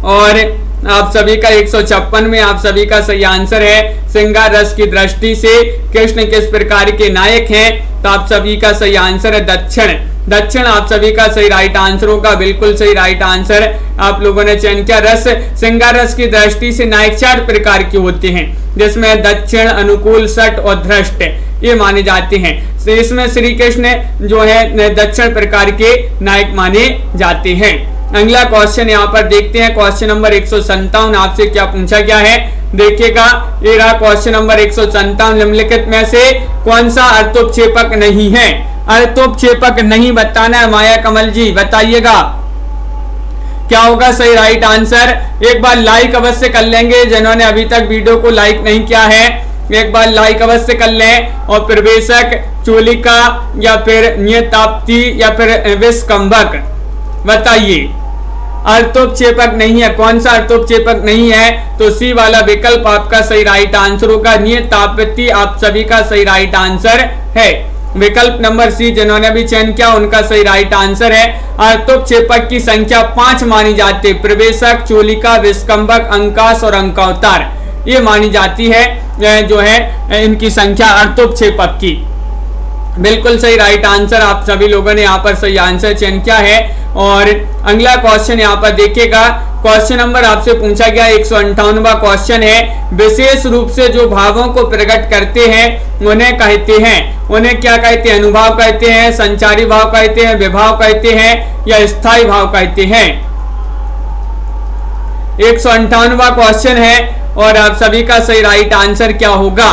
Speaker 1: और आप सभी का 156 में आप सभी का सही आंसर है श्रृंगार रस की दृष्टि से कृष्ण किस प्रकार के नायक हैं? तो आप सभी का सही आंसर है दक्षिण। दक्षिण आप सभी का सही राइट आंसर होगा। बिल्कुल सही राइट आंसर आप लोगों ने चयन किया। रस, श्रृंगार रस की दृष्टि से नायक 4 प्रकार के होते हैं जिसमें दक्षिण, अनुकूल, सठ और धृष्ट ये माने जाते हैं। इसमें श्री कृष्ण जो है दक्षिण प्रकार के नायक माने जाते हैं। अगला क्वेश्चन यहाँ पर देखते हैं। क्वेश्चन नंबर 157 आपसे क्या पूछा गया है? देखिएगा, ये रहा क्वेश्चन नंबर 157। निम्नलिखित में से कौन सा अर्थोपक्षेपक नहीं है? अर्थोपक्षेपक नहीं बताना है माया कमल जी, बताइएगा क्या होगा सही राइट आंसर। एक बार लाइक अवश्य कर लेंगे जिन्होंने अभी तक वीडियो को लाइक नहीं किया है, एक बार लाइक अवश्य कर लें। और प्रवेशक, चोलिका या फिर नियताप्ति या फिर विषकंभक, बताइए अर्थोपक्षेपक नहीं है। कौन सा अर्थोपक्षेपक नहीं है? तो सी वाला विकल्प आपका सही राइट आंसर होगा। नियताप्ति आप सभी का सही राइट आंसर है। विकल्प नंबर सी जिन्होंने भी चयन किया उनका सही राइट आंसर है। अर्थोपक्षेपक की संख्या 5 मानी जाती है। प्रवेशक, चोलिका, विषकंभक, अंकाश और अंकावतार ये मानी जाती है जो है इनकी संख्या अर्थोपक्षेपक की। बिल्कुल सही राइट आंसर आप सभी लोगों ने यहाँ पर सही आंसर चयन किया है। और अगला क्वेश्चन यहाँ पर देखिएगा, क्वेश्चन नंबर आपसे पूछा गया 158वां क्वेश्चन है, विशेष रूप से जो भावों को प्रकट करते हैं उन्हें कहते हैं, उन्हें क्या कहते हैं? अनुभाव कहते हैं, संचारी भाव कहते हैं, विभाव कहते हैं या स्थायी भाव कहते हैं? 158वां क्वेश्चन है और आप सभी का सही राइट आंसर क्या होगा?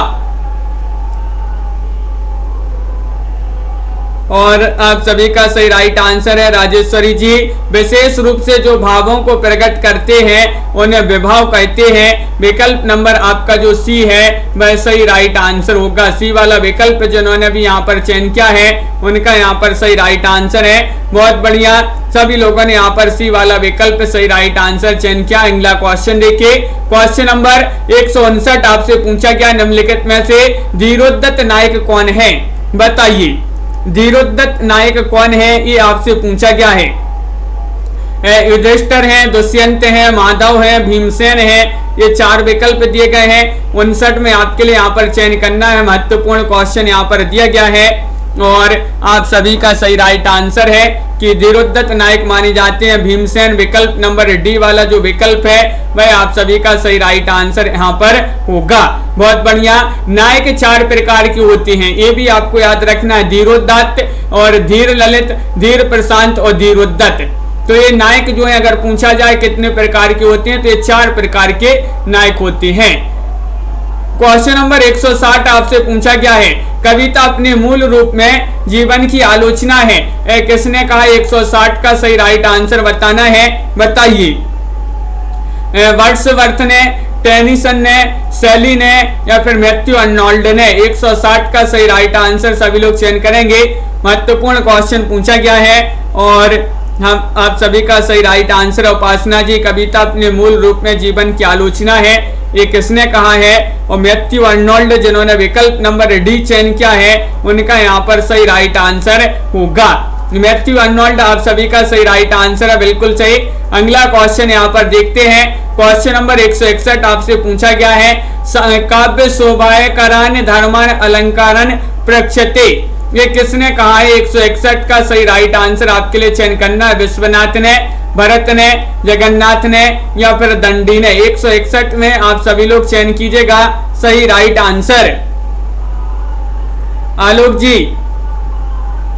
Speaker 1: और आप सभी का सही राइट आंसर है राजेश्वरी जी, विशेष रूप से जो भावों को प्रकट करते हैं उन्हें विभाव कहते हैं। विकल्प नंबर आपका जो सी है वह सही राइट आंसर होगा। सी वाला विकल्प जिन्होंने भी यहाँ पर चयन किया है उनका यहाँ पर सही राइट आंसर है। बहुत बढ़िया, सभी लोगों ने यहाँ पर सी वाला विकल्प सही राइट आंसर चयन किया। अगला क्वेश्चन देखिए, क्वेश्चन नंबर 159 आपसे पूछा गया, निम्नलिखित में से धीरोद्धत नायक कौन है? बताइए धीरोद्धत नायक कौन है, ये आपसे पूछा गया है। युधिष्ठिर है, दुष्यंत है, माधव है, भीमसेन है, ये चार विकल्प दिए गए हैं। 59 में आपके लिए यहाँ पर चयन करना है। महत्वपूर्ण क्वेश्चन यहाँ पर दिया गया है और आप सभी का सही राइट आंसर है कि धीरोद्धत नायक माने जाते हैं भीमसेन। विकल्प नंबर डी वाला जो विकल्प है वह आप सभी का सही राइट आंसर यहाँ पर होगा। बहुत बढ़िया, नायक चार प्रकार की होती हैं, ये भी आपको याद रखना है, धीरोद्धत और धीर ललित, धीर प्रशांत और धीरोद्धत। तो ये नायक जो है अगर पूछा जाए कितने प्रकार के होते हैं तो ये चार प्रकार के नायक होते हैं। क्वेश्चन नंबर 160 आपसे पूछा गया है, कविता अपने मूल रूप में जीवन की आलोचना है। किसने कहा? 160 का सही राइट आंसर बताना है। बताइए, वर्ड्सवर्थ ने, टेनिसन ने, शैली ने या फिर मैथ्यू अर्नोल्ड ने? 160 का सही राइट आंसर सभी लोग चयन करेंगे। महत्वपूर्ण क्वेश्चन पूछा गया है और हम आप सभी का सही राइट आंसर उपासना जी, कविता अपने मूल रूप में जीवन की आलोचना है, ये किसने कहा है? और मैथ्यू अर्नोल्ड जिन्होंने विकल्प नंबर डी चयन किया है उनका यहाँ पर सही राइट आंसर होगा। मैथ्यू अर्नोल्ड आप सभी का सही राइट आंसर है, बिल्कुल सही। अगला क्वेश्चन यहाँ पर देखते हैं, क्वेश्चन नंबर 161 आपसे पूछा गया है, काव्य शोभायकरण धर्मान अलंकारन प्रक्षते, ये किसने कहा है? 161 का सही राइट आंसर आपके लिए चयन करना है। विश्वनाथ ने, भरत ने, जगन्नाथ ने या फिर दंडी ने? 161 में आप सभी लोग चयन कीजिएगा सही राइट आंसर। आलोक जी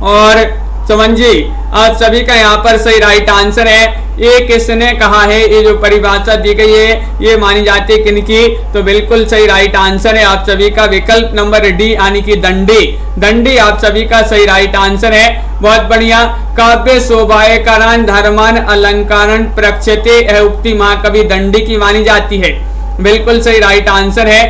Speaker 1: और सुमन जी, आप सभी का यहाँ पर सही राइट आंसर है। ये किसने कहा है? ये जो परिभाषा दी गई है ये मानी जाती है किनकी? तो बिल्कुल सही राइट आंसर है आप सभी का विकल्प नंबर डी यानी कि दंडी। दंडी आप सभी का सही राइट आंसर है। बहुत बढ़िया, काव्य शोभायकरण धर्मान अलंकारण प्रक्षते, यह उक्ति महाकवि दंडी की मानी जाती है। बिल्कुल सही राइट आंसर है।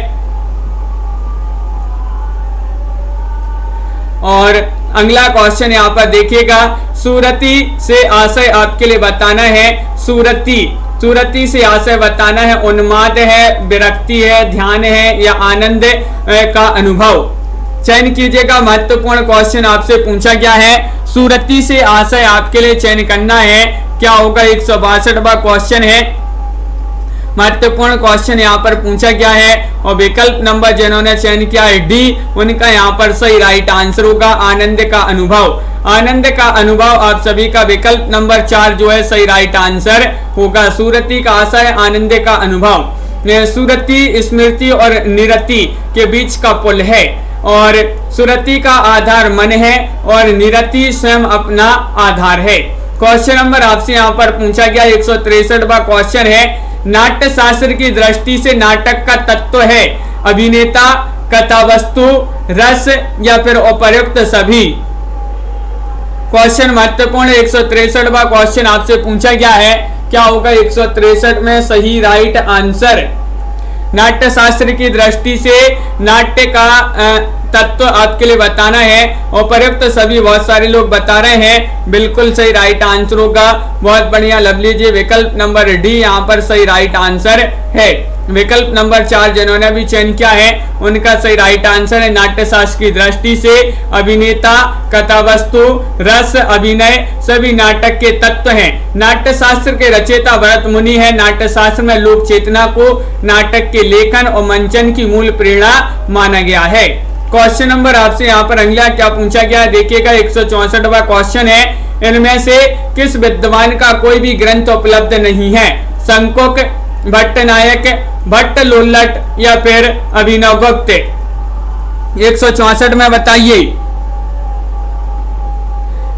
Speaker 1: और अगला क्वेश्चन यहाँ पर देखिएगा, सूरती से आशय आपके लिए बताना है। सूरती से आशय बताना है, उन्माद है, विरक्ति है, ध्यान है या आनंद का अनुभव? चयन कीजिएगा। महत्वपूर्ण क्वेश्चन आपसे पूछा गया है, सूरती से आशय आपके लिए चयन करना है। क्या होगा? 162वां क्वेश्चन है। महत्वपूर्ण क्वेश्चन यहाँ पर पूछा गया है और विकल्प नंबर जिन्होंने चयन किया है डी, उनका यहाँ पर सही राइट आंसर होगा आनंद का अनुभव। आनंद का अनुभव आप सभी का विकल्प नंबर 4 जो है सही राइट आंसर होगा। सूरती का आशय आनंद का अनुभव। सूरती स्मृति और निरति के बीच का पुल है और सुरति का आधार मन है और निरति स्वयं अपना आधार है। क्वेश्चन नंबर आपसे यहाँ पर पूछा गया 163वां क्वेश्चन है, नाट्य शास्त्र की दृष्टि से नाटक का तत्व है अभिनेता, कथावस्तु, रस या फिर उपर्युक्त सभी? क्वेश्चन महत्वपूर्ण 163वां क्वेश्चन आपसे पूछा गया है। क्या होगा 163 में सही राइट आंसर? नाट्य शास्त्र की दृष्टि से नाट्य का तत्व आपके लिए बताना है। उपर्युक्त सभी बहुत सारे लोग बता रहे हैं, बिल्कुल सही राइट आंसर होगा। बहुत बढ़िया लवली जी, विकल्प नंबर डी यहाँ पर सही राइट आंसर है। विकल्प नंबर 4 जिन्होंने भी चयन किया है उनका सही राइट आंसर है। नाट्य शास्त्र की दृष्टि से अभिनेता, कथावस्तु, रस, अभिनय सभी नाटक के तत्व हैं। नाट्य शास्त्र के रचयिता भरत मुनि है। नाट्य शास्त्र में लोक चेतना को नाटक के लेखन और मंचन की मूल प्रेरणा माना गया है। क्वेश्चन नंबर आपसे यहाँ पर अगला क्या पूछा गया है देखिएगा, 164वां क्वेश्चन है, इनमें से किस विद्वान का कोई भी ग्रंथ उपलब्ध नहीं है? शंकुक, भट्टनायक, भट्ट लोल्लट या फिर अभिनव गुप्त। 164 में बताइए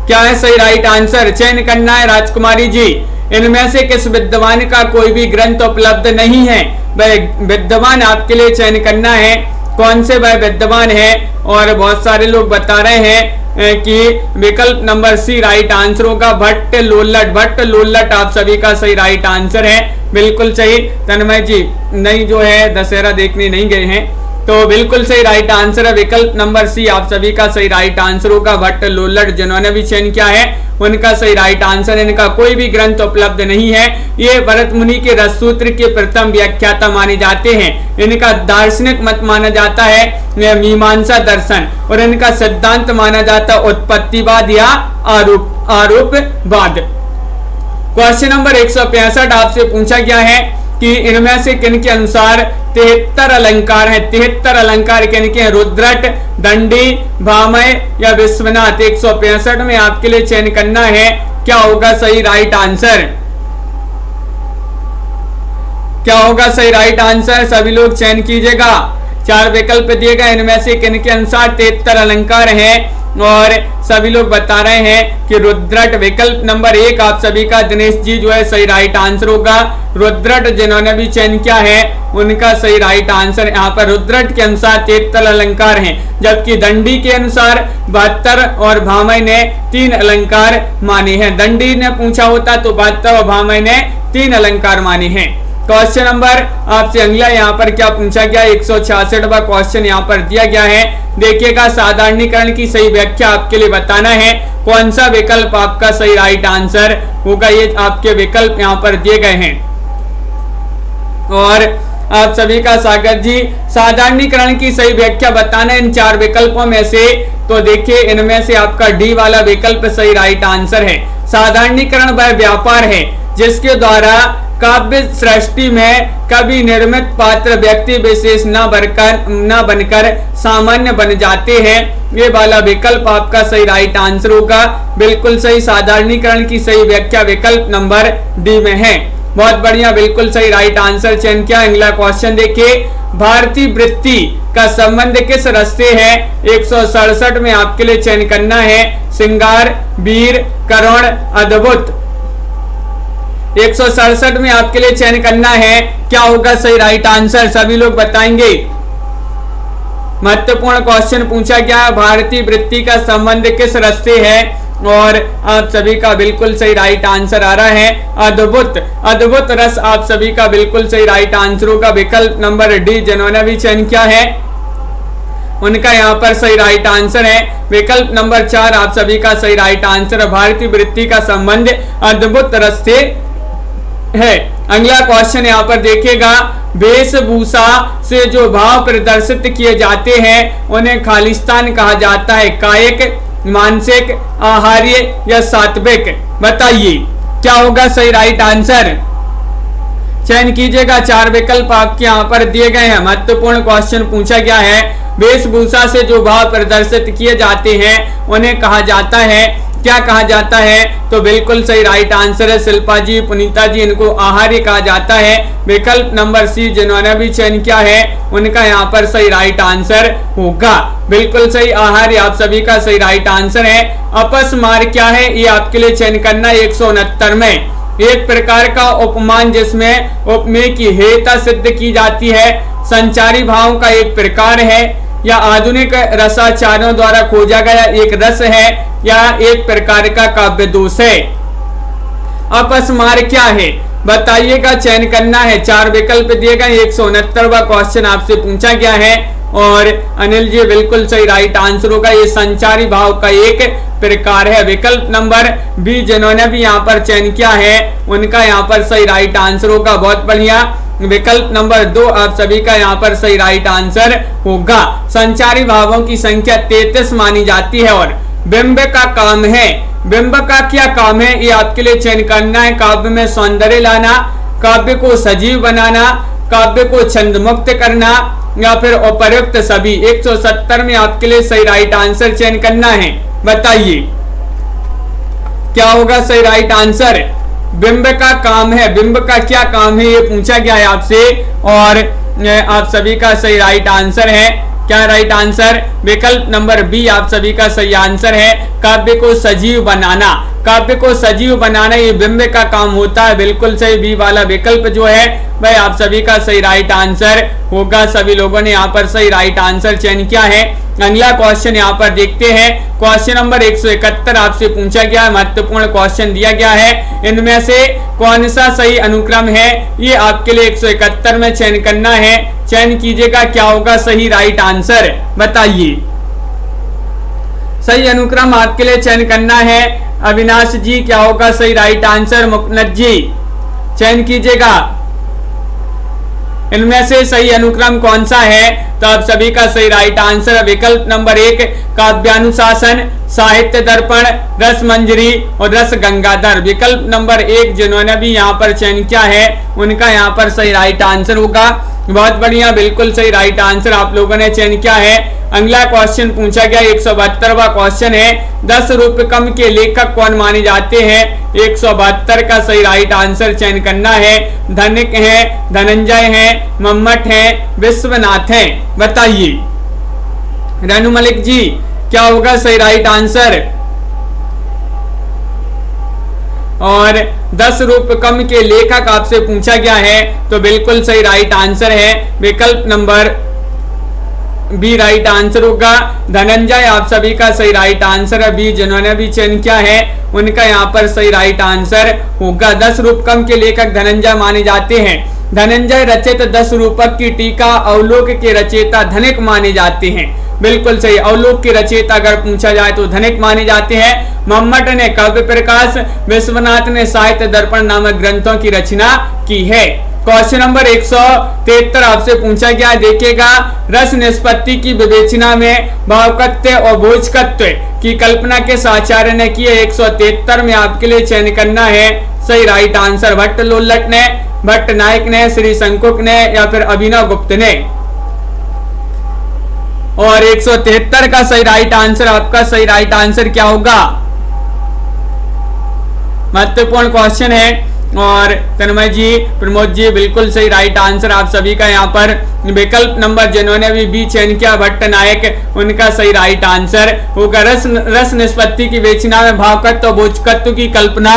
Speaker 1: क्या है सही राइट आंसर। चयन करना है राजकुमारी जी। इनमें से किस विद्वान का कोई भी ग्रंथ उपलब्ध नहीं है, वह विद्वान आपके लिए चयन करना है। कौन से वह विद्वान है? और बहुत सारे लोग बता रहे हैं कि विकल्प नंबर सी राइट आंसर होगा, भट्ट लोल्लट। भट्ट लोल्लट आप सभी का सही राइट आंसर है, बिल्कुल सही। तन्मय जी नहीं जो है दशहरा देखने नहीं गए हैं, तो बिल्कुल सही राइट आंसर है विकल्प नंबर सी आप सभी का सही राइट आंसर होगा, भट्ट लोल्लट। जिन्होंने भी चयन किया है उनका सही राइट आंसर। इनका कोई भी ग्रंथ उपलब्ध नहीं है। ये भरत मुनि के रससूत्र के प्रथम व्याख्याता माने जाते हैं। इनका दार्शनिक मत माना जाता है मीमांसा दर्शन, और इनका सिद्धांत माना जाता है उत्पत्तिवाद या आरोपवाद। क्वेश्चन नंबर 165 आपसे पूछा गया है कि इनमें से किन के अनुसार 73 अलंकार हैं। 73 अलंकार किन के हैं? रुद्रट, दंडी, भामय या विश्वनाथ। 165 में आपके लिए चयन करना है क्या होगा सही राइट आंसर। क्या होगा सही राइट आंसर, सभी लोग चयन कीजिएगा। 4 विकल्प दिए गए, इनमें से किन के अनुसार 73 अलंकार हैं, और सभी लोग बता रहे हैं कि रुद्रट। विकल्प नंबर 1 आप सभी का दिनेश जी जो है सही राइट आंसर होगा। रुद्रट जिन्होंने भी चयन किया है उनका सही राइट आंसर। यहाँ पर रुद्रट के अनुसार 73 अलंकार हैं, जबकि दंडी के अनुसार 72 और भामय ने 3 अलंकार माने हैं। दंडी ने पूछा होता तो 72 और भामय ने 3 अलंकार माने हैं। क्वेश्चन नंबर आपसे अगला यहाँ पर क्या पूछा गया, 166वां क्वेश्चन यहाँ पर दिया गया है। देखिएगा, साधारणीकरण की सही व्याख्या आपके लिए बताना है। कौन सा विकल्प आपका सही राइट आंसर होगा, ये आपके विकल्प यहाँ पर दिए गए हैं। और आप सभी का स्वागत जी। साधारणीकरण की सही व्याख्या बताना इन 4 विकल्पों में से, तो देखिए इनमें से आपका डी वाला विकल्प सही राइट आंसर है। साधारणीकरण वह व्यापार है जिसके द्वारा काव्य सृष्टि में कभी निर्मित पात्र व्यक्ति विशेष न बनकर सामान्य बन जाते हैं। ये वाला विकल्प आपका सही राइट आंसर होगा, बिल्कुल सही। साधारणीकरण की सही व्याख्या विकल्प नंबर डी में है। बहुत बढ़िया, बिल्कुल सही राइट आंसर चयन किया। अगला क्वेश्चन देखिए, भारतीय वृत्ति का संबंध किस रस से है। 167 में आपके लिए चयन करना है श्रृंगार, वीर, करुण, अद्भुत। 167 में आपके लिए चयन करना है क्या होगा सही राइट आंसर, सभी लोग बताएंगे। महत्वपूर्ण क्वेश्चन पूछा गया, भारतीय वृत्ति का संबंध किस रस से है, और आप सभी का बिल्कुल सही राइट आंसर आ रहा है अद्भुत। अद्भुत रस आप सभी का बिल्कुल सही राइट आंसर होगा, विकल्प नंबर डी। जिन्होंने भी चयन किया है उनका यहाँ पर सही राइट आंसर है विकल्प नंबर 4 आप सभी का सही राइट आंसर। भारतीय वृत्ति का संबंध अद्भुत रस से है। अगला क्वेश्चन यहाँ पर देखिएगा, वेशभूषा से जो भाव प्रदर्शित किए जाते हैं उन्हें खालिस्तान कहा जाता है। कायिक, मानसिक, आहार्य या सात्विक, बताइए क्या होगा सही राइट आंसर। चयन कीजिएगा, 4 विकल्प आपके यहाँ पर दिए गए हैं। महत्वपूर्ण क्वेश्चन पूछा गया है, वेशभूषा से जो भाव प्रदर्शित किए जाते हैं उन्हें कहा जाता है, क्या कहा जाता है, तो बिल्कुल सही राइट आंसर है शिल्पा जी, पुनीता जी, इनको आहार्य कहा जाता है। विकल्प नंबर सी जिन्होंने भी चयन किया है उनका यहाँ पर सही राइट आंसर होगा, बिल्कुल सही, आहार्य आप सभी का सही राइट आंसर है। अपस्मार क्या है, ये आपके लिए चयन करना है 169 में। एक प्रकार का उपमान जिसमें उपमेय की हेयता सिद्ध की जाती है, संचारी भाव का एक प्रकार है, या आधुनिक रसाचार्यों द्वारा खोजा गया एक रस है, या एक प्रकार का काव्य दोष है। अपस्मार क्या है बताइएगा, चयन करना है। 4 विकल्प दिए गए। 169वां क्वेश्चन आपसे पूछा गया है, और अनिल जी बिल्कुल सही राइट आंसर होगा, ये संचारी भाव का एक प्रकार है। विकल्प नंबर बी जिन्होंने भी यहाँ पर चयन किया है उनका यहाँ पर सही राइट आंसर होगा, बहुत बढ़िया। विकल्प नंबर 2 आप सभी का यहाँ पर सही राइट आंसर होगा। संचारी भावों की संख्या 33 मानी जाती है, और बिंब का काम है, बिंब का क्या काम है, ये आपके लिए चयन करना है। काव्य में सौंदर्य लाना, काव्य को सजीव बनाना, काव्य को छंद मुक्त करना, या फिर उपयुक्त सभी। 170 में आपके लिए सही राइट आंसर चयन करना है, बताइए क्या होगा सही राइट आंसर। बिंब का काम है, बिंब का क्या काम है, ये पूछा गया है आपसे। और आप सभी का सही राइट आंसर है, क्या राइट आंसर, विकल्प नंबर बी आप सभी का सही आंसर है। काव्य को सजीव बनाना, काव्य को सजीव बनाना ये बिंब का काम होता है, बिल्कुल सही बी वाला विकल्प जो है भाई आप सभी का सही राइट आंसर होगा। सभी लोगों ने यहाँ पर सही राइट आंसर चयन किया है। अगला क्वेश्चन यहाँ पर देखते हैं, क्वेश्चन नंबर 171 आपसे पूछा गया है, महत्वपूर्ण क्वेश्चन दिया गया है। इनमें से कौन सा सही अनुक्रम है, ये आपके लिए 171 में चयन करना है। चयन कीजिएगा, क्या होगा सही राइट आंसर, बताइए। सही अनुक्रम आपके लिए चयन करना है। अविनाश जी क्या होगा सही राइट आंसर, मुकनद जी चयन कीजिएगा, इनमें से सही अनुक्रम कौन सा है। तो आप सभी का सही राइट आंसर विकल्प नंबर 1 काव्यानुशासन, साहित्य दर्पण, रस मंजरी और रस गंगाधर। विकल्प नंबर 1 जिन्होंने भी यहाँ पर चयन किया है उनका यहाँ पर सही राइट आंसर होगा। बहुत बढ़िया, बिल्कुल सही राइट आंसर आप लोगों ने चयन किया है। अगला क्वेश्चन पूछा गया 172वां क्वेश्चन है, 10 रूपकम के लेखक कौन माने जाते हैं। 172 का सही राइट आंसर चयन करना है। धनिक है, धनंजय है, मम्मट है, विश्वनाथ है, बताइए। रेणु मलिक जी क्या होगा सही राइट आंसर। और 10 रूपकम के लेखक आपसे पूछा गया है, तो बिल्कुल सही राइट आंसर है विकल्प नंबर बी राइट आंसर होगा। धनंजय आप सभी का सही राइट आंसर है, बी जिन्होंने भी चयन किया है उनका यहाँ पर सही राइट आंसर होगा। 10 रूपकम के लेखक धनंजय माने जाते हैं। धनंजय रचित 10 रूपक की टीका अवलोक के रचयिता धनिक माने जाते हैं, बिल्कुल सही। अवलोक के रचयिता अगर पूछा जाए तो धनिक माने जाते हैं। मम्मट ने काव्य प्रकाश, विश्वनाथ ने साहित्य दर्पण नामक ग्रंथों की रचना की है। क्वेश्चन नंबर 173 आपसे पूछा गया, देखिएगा। रस निष्पत्ति की विवेचना में भावकत्व और भोजकत्व की कल्पना किस आचार्य ने की है। 173 में आपके लिए चयन करना है सही राइट आंसर। भट्ट लोल्लट ने, भट्ट नायक ने, श्री शंकुक ने या फिर अभिनव गुप्त ने। और 173 का सही राइट आंसर, आपका सही राइट आंसर क्या होगा। महत्वपूर्ण क्वेश्चन है। और तन्मय जी, प्रमोद जी बिल्कुल सही राइट आंसर आप सभी का यहाँ पर विकल्प नंबर जिन्होंने भी बी चयन किया भट्ट नायक उनका सही राइट आंसर होगा। रस निष्पत्ति की विवेचना में भावकत्व और भोजकत्व की कल्पना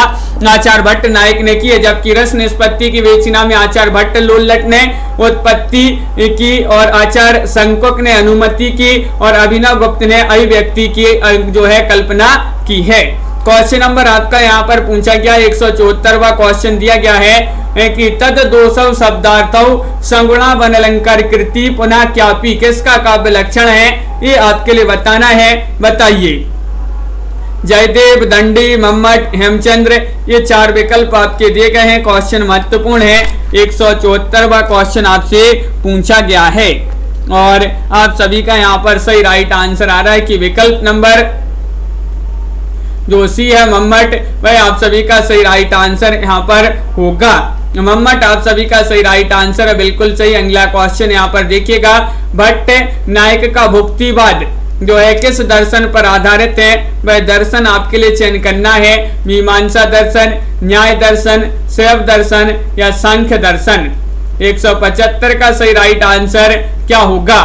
Speaker 1: आचार्य भट्ट नायक ने की है, जबकि रस निष्पत्ति की विवेचना में आचार्य भट्ट लोल्लट ने उत्पत्ति की और आचार्य शंकुक ने अनुमति की और अभिनव गुप्त ने अभिव्यक्ति की जो है कल्पना की है। क्वेश्चन नंबर आपका यहाँ पर पूछा गया 174वां क्वेश्चन दिया गया है कि तद दोषौ शब्दार्थौ संगुणा वनलंकार कृति पुनः क्यापी किसका काव्य लक्षण है, ये आपके लिए बताना है, बताइए। जयदेव, दंडी, मम्मट, हेमचंद्र, ये 4 विकल्प आपके दिए गए हैं। क्वेश्चन महत्वपूर्ण है। 174वां क्वेश्चन आपसे पूछा गया है और आप सभी का यहाँ पर सही राइट आंसर आ रहा है कि विकल्प नंबर जो सी है मम्मट, वह आप सभी का सही राइट आंसर यहाँ पर होगा। मम्मट आप सभी का सही राइट आंसर है, बिल्कुल सही। अगला क्वेश्चन यहाँ पर देखिएगा। भट्ट नायक का भुक्तिवाद जो है किस दर्शन पर आधारित है, वह दर्शन आपके लिए चयन करना है। मीमांसा दर्शन, न्याय दर्शन, शैव दर्शन या सांख्य दर्शन। 175 का सही राइट आंसर क्या होगा।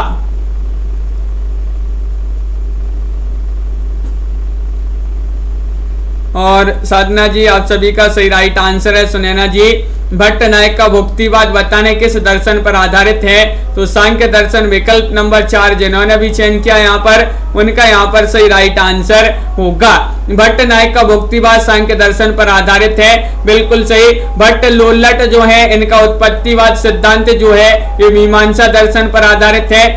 Speaker 1: और साधना जी आप सभी का सही राइट आंसर है। सुनैना जी, भट्ट नायक का भुक्तिवाद बताने किस दर्शन पर आधारित है, तो सांख्य दर्शन विकल्प नंबर 4 जिन्होंने भी चयन किया यहाँ पर उनका यहाँ पर सही राइट आंसर होगा। भट्ट नायक का भुक्तिवाद सांख्य दर्शन पर आधारित है, बिल्कुल सही। भट्ट लोल्लट जो है इनका उत्पत्तिवाद सिद्धांत जो है ये मीमांसा दर्शन पर आधारित है।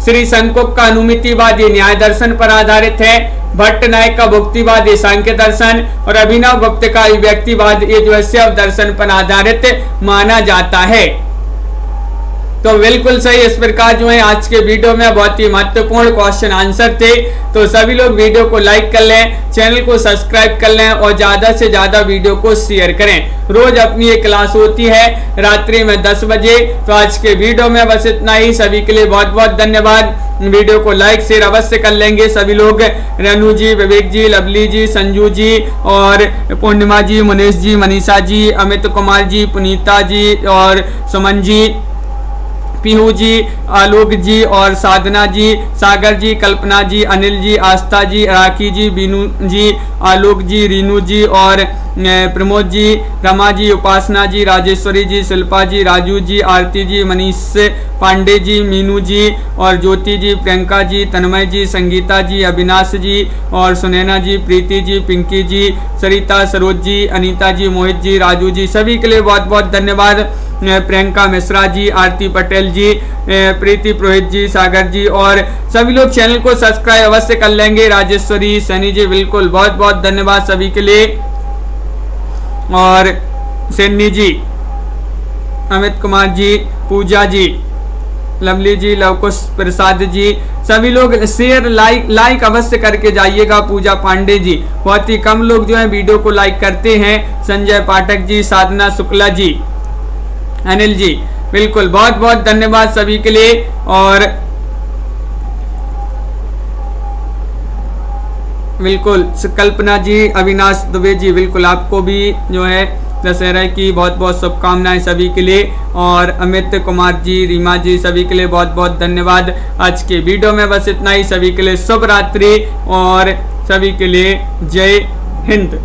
Speaker 1: श्री शंकुक का अनुमितिवाद ये न्याय दर्शन पर आधारित है। भट्ट नायक का भुक्तिवाद ये सांख्य दर्शन और अभिनव गुप्त का अभिव्यक्तिवाद ये जो है शैव दर्शन पर आधारित माना जाता है। तो बिल्कुल सही। इस प्रकार जो है आज के वीडियो में बहुत ही महत्वपूर्ण क्वेश्चन आंसर थे। तो सभी लोग वीडियो को लाइक कर लें, चैनल को सब्सक्राइब कर लें और ज्यादा से ज्यादा वीडियो को शेयर करें। रोज अपनी ये क्लास होती है रात्रि में 10 बजे। तो आज के वीडियो में बस इतना ही। सभी के लिए बहुत बहुत धन्यवाद। वीडियो को लाइक शेयर अवश्य कर लेंगे सभी लोग। रेनू जी, विवेक जी, लवली जी, संजू जी और पूर्णिमा जी, मुनेश जी, मनीषा जी, अमित कुमार जी, पुनीता जी और सुमन जी, पीहू जी, आलोक जी और साधना जी, सागर जी, कल्पना जी, अनिल जी, आस्था जी, राखी जी, बीनू जी, आलोक जी, रीनू जी और प्रमोद जी, रमा जी, उपासना जी, राजेश्वरी जी, शिल्पा जी, राजू जी, आरती जी, मनीष पांडे जी, मीनू जी और ज्योति जी, प्रियंका जी, तन्मय जी, संगीता जी, अविनाश जी और सुनैना जी, प्रीति जी, पिंकी जी, सरिता, सरोज जी, अनीता जी, मोहित जी, राजू जी, सभी के लिए बहुत बहुत धन्यवाद। प्रियंका मिश्रा जी, आरती पटेल जी, प्रीति पुरोहित जी, सागर जी और सभी लोग चैनल को सब्सक्राइब अवश्य कर लेंगे। राजेश्वरी, सनी जी, बिल्कुल बहुत बहुत धन्यवाद सभी के लिए। और सन्नी जी, अमित कुमार जी, पूजा जी, लवली जी, लवकुश प्रसाद जी, सभी लोग शेयर लाइक अवश्य करके जाइएगा। पूजा पांडे जी, बहुत ही कम लोग जो है वीडियो को लाइक करते हैं। संजय पाठक जी, साधना शुक्ला जी, अनिल जी, बिल्कुल बहुत बहुत धन्यवाद सभी के लिए। और बिल्कुल कल्पना जी, अविनाश दुबे जी, बिल्कुल आपको भी जो है दशहरा की बहुत बहुत शुभकामनाएं सभी के लिए। और अमित कुमार जी, रीमा जी, सभी के लिए बहुत बहुत धन्यवाद। आज के वीडियो में बस इतना ही। सभी के लिए शुभ रात्रि और सभी के लिए जय हिंद।